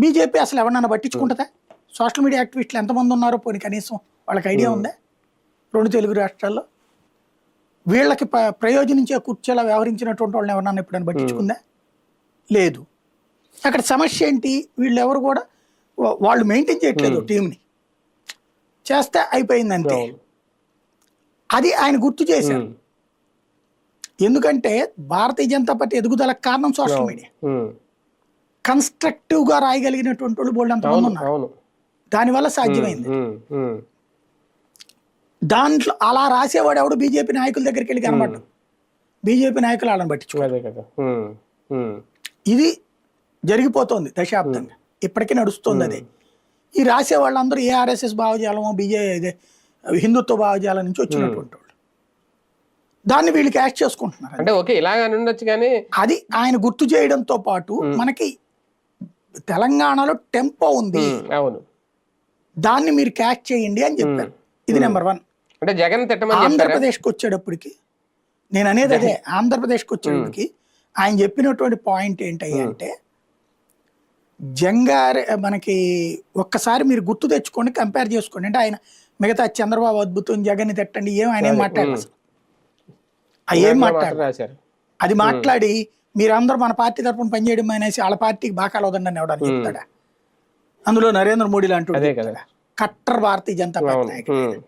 BJP అసలు ఎవరన్నా పట్టించుకుంటుందా? Social media యాక్టివిస్టులు ఎంతమంది ఉన్నారో పోనీ కనీసం వాళ్ళకి ఐడియా ఉందా? 2 తెలుగు రాష్ట్రాల్లో వీళ్ళకి ప్రయోజనించే కూర్చోలా వ్యవహరించినటువంటి వాళ్ళని ఎవరన్నా ఎప్పుడైనా పట్టించుకుందా? లేదు. అక్కడ సమస్య ఏంటి? వీళ్ళెవరు కూడా వాళ్ళు మెయింటైన్ చేయట్లేదు టీంని, చేస్తే అయిపోయింది అంతే. అది ఆయన గుర్తు చేశారు. ఎందుకంటే భారతీయ జనతా పార్టీ ఎదుగుదలకు కారణం సోషల్ మీడియా. కన్స్ట్రక్టివ్ గా రాయగలిగినటువంటి వాళ్ళు బోల్డ్ అంతమంది ఉన్నారు, దానివల్ల సాధ్యమైంది. దాంట్లో అలా రాసేవాడు ఎవడు బీజేపీ నాయకుల దగ్గరికి వెళ్ళి కనబడ్డాడు. బీజేపీ నాయకులు వాళ్ళని పట్టించుకోవాలి. ఇది జరిగిపోతుంది దశాబ్దంగా, ఇప్పటికీ నడుస్తుంది అదే. ఈ రాసే వాళ్ళందరూ ఏఆర్ఎస్ఎస్ భావజాలమో హిందుత్వ భావజాలం నుంచి వచ్చినటువంటి వాళ్ళు, దాన్ని వీళ్ళు క్యాష్ చేసుకుంటున్నారు. అంటే ఓకే ఇలాగ ఉండొచ్చు కానీ అది ఆయన గుర్తు చేయడంతో పాటు మనకి తెలంగాణలో టెంపో ఉంది, దాన్ని మీరు క్యాచ్ చేయండి అని చెప్పారు. ఇది నెంబర్ 1. అంటే జగన్ ఆంధ్రప్రదేశ్కి వచ్చేటప్పటికి నేను అనేది అదే. ఆంధ్రప్రదేశ్కి వచ్చేటప్పటికి ఆయన చెప్పినటువంటి పాయింట్ ఏంటంటే, జంగారె మనకి ఒక్కసారి మీరు గుర్తు తెచ్చుకోండి, కంపేర్ చేసుకోండి. అంటే ఆయన మిగతా చంద్రబాబు అద్భుతం, జగన్ని తిట్టండి ఆయన ఏం మాట్లాడారు అసలు? ఏం మాట్లాడారు? అది మాట్లాడి మీరందరూ మన పార్టీ తరఫున పనిచేయడం అనేసి వాళ్ళ పార్టీకి బాగా వదండి అని ఎవడని చెప్తాడా? అందులో నరేంద్ర మోడీ లాంటి కట్టర్ భారతీయ జనతా పార్టీ నాయకుడు.